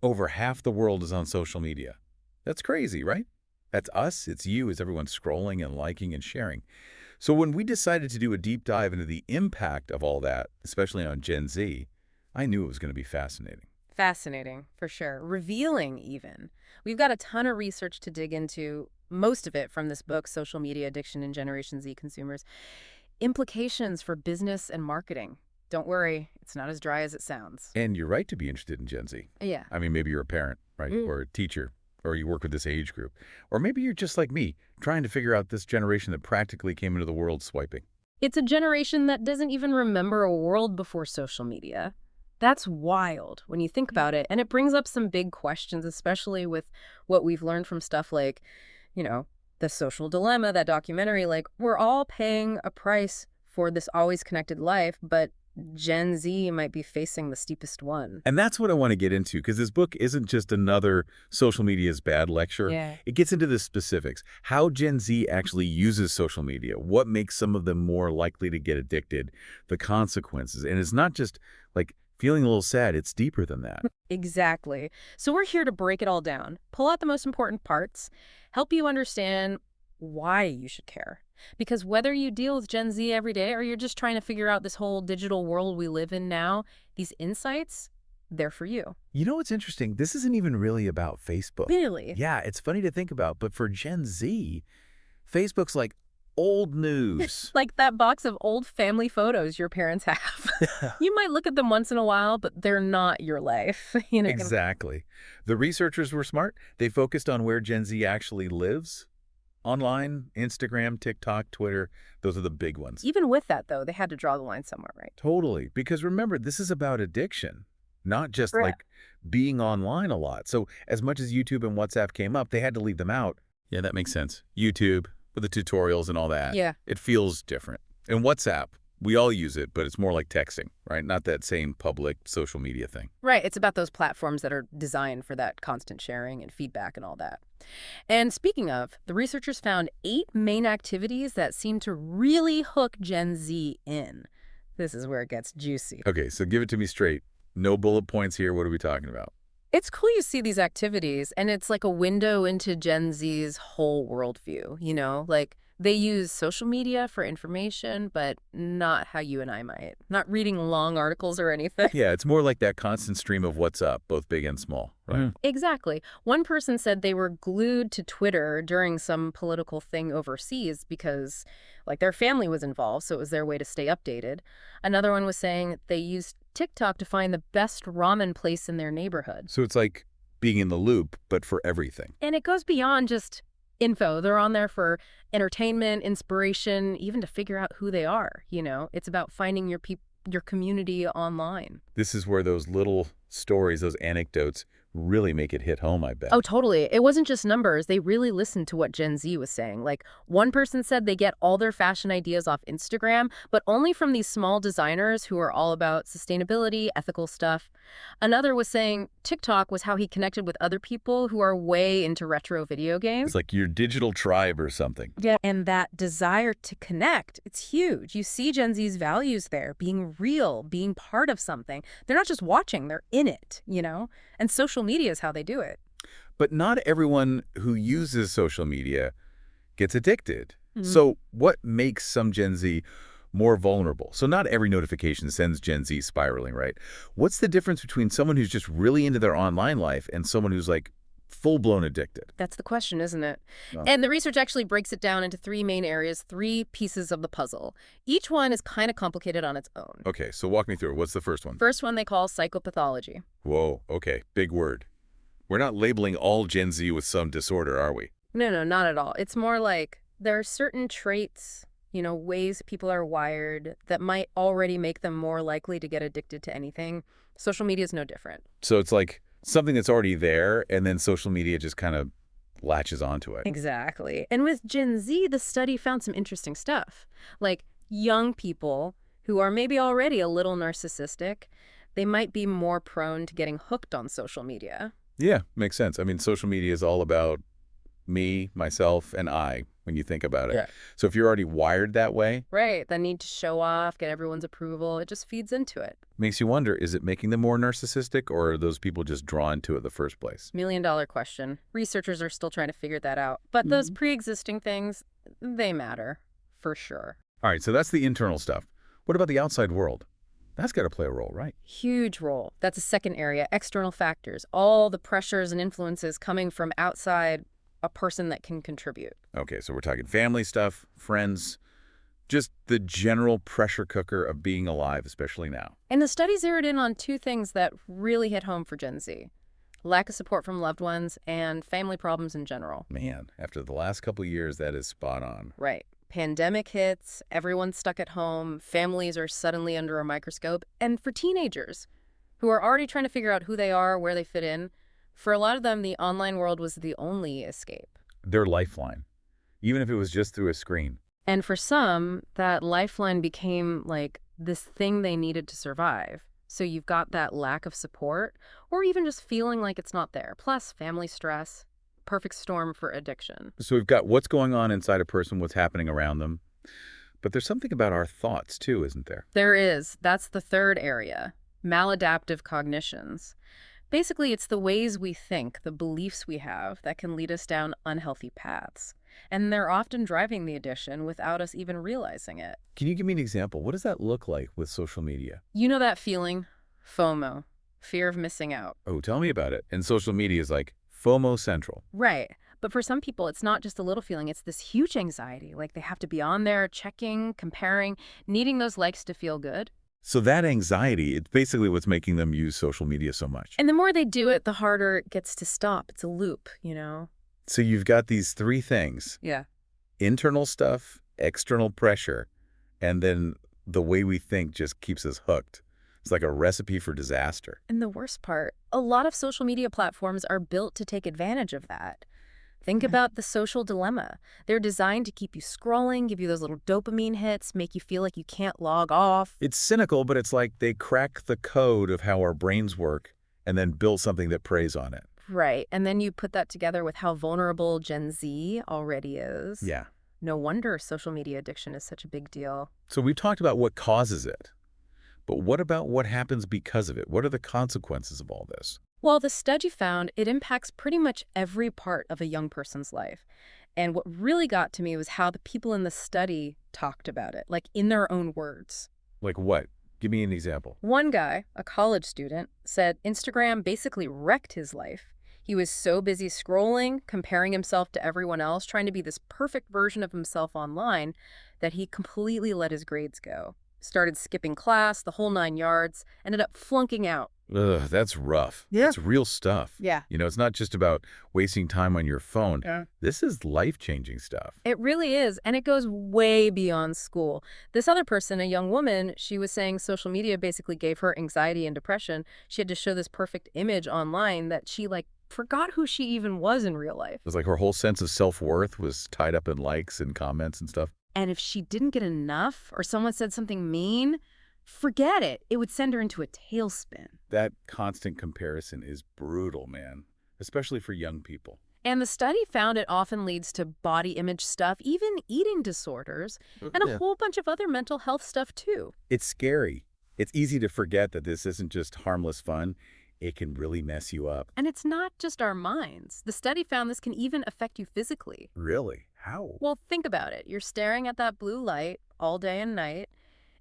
Over half the world is on social media. That's crazy, right? That's us, it's you, it's everyone scrolling and liking and sharing. So when we decided to do a deep dive into the impact of all that, especially on Gen Z, I knew it was going to be fascinating. Fascinating, for sure. Revealing, even. We've got a ton of research to dig into, most of it from this book, Social Media Addiction in Generation Z Consumers. Implications for business and marketing. Don't worry, it's not as dry as it sounds. And you're right to be interested in Gen Z. Yeah. I mean, maybe you're a parent, right? Or a teacher, or you work with this age group. Or maybe you're just like me, trying to figure out this generation that practically came into the world swiping. It's a generation that doesn't even remember a world before social media. That's wild when you think about it. And it brings up some big questions, especially with what we've learned from stuff like, you know, The Social Dilemma, that documentary. Like, we're all paying a price for this always connected life, but Gen Z might be facing the steepest one. And that's what I want to get into, because this book isn't just another social media's bad lecture. Yeah. It gets into the specifics, how Gen Z actually uses social media, what makes some of them more likely to get addicted, the consequences. And it's not just like feeling a little sad, it's deeper than that. Exactly. So we're here to break it all down, pull out the most important parts, help you understand why you should care. Because whether you deal with Gen Z every day or you're just trying to figure out this whole digital world we live in now, these insights, they're for you. You know what's interesting? This isn't even really about Facebook. Really? Yeah, it's funny to think about, but for Gen Z, Facebook's like old news. Like that box of old family photos your parents have. You might look at them once in a while, but they're not your life. Exactly. The researchers were smart. They focused on where Gen Z actually lives. Online, Instagram, TikTok, Twitter, those are the big ones. Even with that, though, they had to draw the line somewhere, right? Totally. Because remember, this is about addiction, not just Correct. like being online a lot. So as much as YouTube and WhatsApp came up, they had to leave them out. Yeah, that makes sense. YouTube with the tutorials and all that. Yeah. It feels different. And WhatsApp, we all use it, but it's more like texting, right? Not that same public social media thing. Right. It's about those platforms that are designed for that constant sharing and feedback and all that. And speaking of, the researchers found 8 main activities that seem to really hook Gen Z in. This is where it gets juicy. Okay, so give it to me straight. No bullet points here. What are we talking about? It's cool you see these activities, and it's like a window into Gen Z's whole worldview, Like, they use social media for information, but not how you and I might. Not reading long articles or anything. Yeah, it's more like that constant stream of what's up, both big and small, right? Exactly. One person said they were glued to Twitter during some political thing overseas because, like, their family was involved, so it was their way to stay updated. Another one was saying they used TikTok to find the best ramen place in their neighborhood. So it's like being in the loop, but for everything. And it goes beyond just info. They're on there for entertainment, inspiration, even to figure out who they are. It's about finding your community online. This is where those little stories, those anecdotes, really make it hit home, I bet. Oh, totally. It wasn't just numbers. They really listened to what Gen Z was saying. Like, one person said they get all their fashion ideas off Instagram, but only from these small designers who are all about sustainability, ethical stuff. Another was saying TikTok was how he connected with other people who are way into retro video games. It's like your digital tribe or something. Yeah, and that desire to connect, it's huge. You see Gen Z's values there, being real, being part of something. They're not just watching, they're in it, And social media is how they do it. But not everyone who uses social media gets addicted. So what makes some Gen Z more vulnerable? So not every notification sends Gen Z spiraling, right? What's the difference between someone who's just really into their online life and someone who's like full-blown addicted? That's the question, isn't it? Well, And the research actually breaks it down into 3 main areas, 3 pieces of the puzzle. Each one is kind of complicated on its own. okay, so walk me through it. What's the first one? First one they call psychopathology. Whoa, okay, big word. We're not labeling all Gen Z with some disorder, are we? No, not at all. It's more like there are certain traits, ways people are wired that might already make them more likely to get addicted to anything. Social media is no different. So it's like something that's already there, and then social media just kind of latches onto it. Exactly. And with Gen Z, the study found some interesting stuff. Like young people who are maybe already a little narcissistic, they might be more prone to getting hooked on social media. Yeah, makes sense. I mean, social media is all about Me, myself, and I, when you think about it. Yeah. So if you're already wired that way, Right. The need to show off, get everyone's approval, it just feeds into it. makes you wonder, is it making them more narcissistic, or are those people just drawn to it in the first place? $1 million question. Researchers are still trying to figure that out. But those pre-existing things, they matter, for sure. All right, so that's the internal stuff. What about the outside world? That's got to play a role, right? Huge role. That's a second area, external factors. All the pressures and influences coming from outside a person that can contribute. Okay, so we're talking family stuff, friends, just the general pressure cooker of being alive, especially now. And the study zeroed in on two things that really hit home for Gen Z. Lack of support from loved ones and family problems in general. Man, after the last couple of years, that is spot on. Right. Pandemic hits, everyone's stuck at home, families are suddenly under a microscope, and for teenagers who are already trying to figure out who they are, where they fit in, for a lot of them, the online world was the only escape. Their lifeline, even if it was just through a screen. And for some, that lifeline became like this thing they needed to survive. So you've got that lack of support, or even just feeling like it's not there, plus family stress. Perfect storm for addiction. So we've got what's going on inside a person, what's happening around them. But there's something about our thoughts, too, isn't there? There is. That's the third area. Maladaptive cognitions. Basically, it's the ways we think, the beliefs we have that can lead us down unhealthy paths. And they're often driving the addiction without us even realizing it. Can you give me an example? What does that look like with social media? You know that feeling? FOMO. Fear of missing out. Oh, tell me about it. And social media is like FOMO central. Right. But for some people, it's not just a little feeling. It's this huge anxiety. Like they have to be on there, checking, comparing, needing those likes to feel good. So that anxiety, it's basically what's making them use social media so much. And the more they do it, the harder it gets to stop. It's a loop, you know? So you've got these three things. Yeah. Internal stuff, external pressure, and then the way we think just keeps us hooked. It's like a recipe for disaster. And the worst part, a lot of social media platforms are built to take advantage of that. Think about the social dilemma. They're designed to keep you scrolling, give you those little dopamine hits, make you feel like you can't log off. It's cynical, but it's like they crack the code of how our brains work and then build something that preys on it. Right. And then you put that together with how vulnerable Gen Z already is. Yeah. No wonder social media addiction is such a big deal. So we've talked about what causes it. But what about what happens because of it? What are the consequences of all this? Well, the study found it impacts pretty much every part of a young person's life. And what really got to me was how the people in the study talked about it, like in their own words. Like what? Give me an example. One guy, a college student, said Instagram basically wrecked his life. He was so busy scrolling, comparing himself to everyone else, trying to be this perfect version of himself online, that he completely let his grades go. Started skipping class, the whole 9 yards, ended up flunking out. Ugh, that's rough. Yeah. It's real stuff. Yeah. You know, it's not just about wasting time on your phone. Yeah. This is life-changing stuff. It really is, and it goes way beyond school. This other person, a young woman, she was saying social media basically gave her anxiety and depression. She had to show this perfect image online that she, forgot who she even was in real life. It was like her whole sense of self-worth was tied up in likes and comments and stuff. And if she didn't get enough or someone said something mean, forget it. It would send her into a tailspin. That constant comparison is brutal, man, especially for young people. And the study found it often leads to body image stuff, even eating disorders, and a whole bunch of other mental health stuff, too. It's scary. It's easy to forget that this isn't just harmless fun. It can really mess you up. And it's not just our minds. The study found this can even affect you physically. Really? How? Well, think about it. You're staring at that blue light all day and night.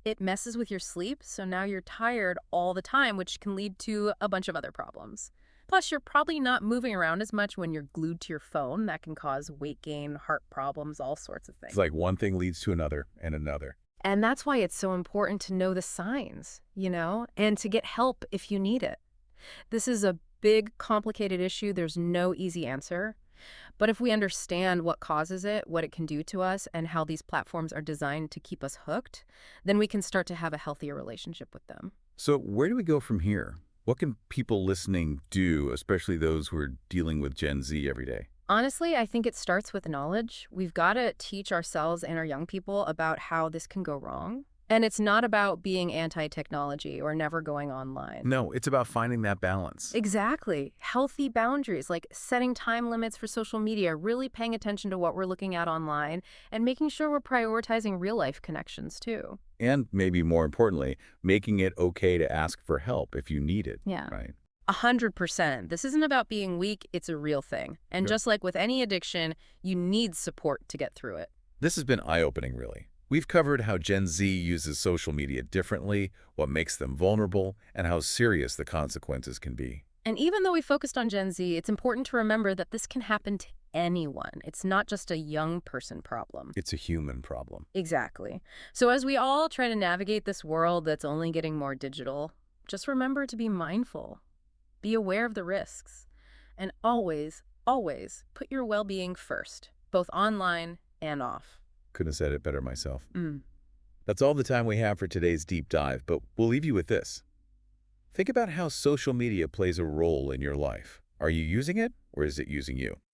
It messes with your sleep, so now you're tired all the time, which can lead to a bunch of other problems. Plus, you're probably not moving around as much when you're glued to your phone. That can cause weight gain, heart problems, all sorts of things. It's like one thing leads to another and another. And that's why it's so important to know the signs, and to get help if you need it. This is a big, complicated issue. There's no easy answer. But if we understand what causes it, what it can do to us, and how these platforms are designed to keep us hooked, then we can start to have a healthier relationship with them. So where do we go from here? What can people listening do, especially those who are dealing with Gen Z every day? Honestly, I think it starts with knowledge. We've got to teach ourselves and our young people about how this can go wrong. And it's not about being anti-technology or never going online. No, it's about finding that balance. Exactly. Healthy boundaries, like setting time limits for social media, really paying attention to what we're looking at online, and making sure we're prioritizing real-life connections, too. And maybe more importantly, making it okay to ask for help if you need it, Yeah. right? 100%. This isn't about being weak, it's a real thing. And Yep. just like with any addiction, you need support to get through it. This has been eye-opening, really. We've covered how Gen Z uses social media differently, what makes them vulnerable, and how serious the consequences can be. And even though we focused on Gen Z, it's important to remember that this can happen to anyone. It's not just a young person problem. It's a human problem. Exactly. So as we all try to navigate this world that's only getting more digital, just remember to be mindful. Be aware of the risks. And always, always put your well-being first, both online and off. Couldn't have said it better myself. Mm. That's all the time we have for today's deep dive, but we'll leave you with this. Think about how social media plays a role in your life. Are you using it, or is it using you?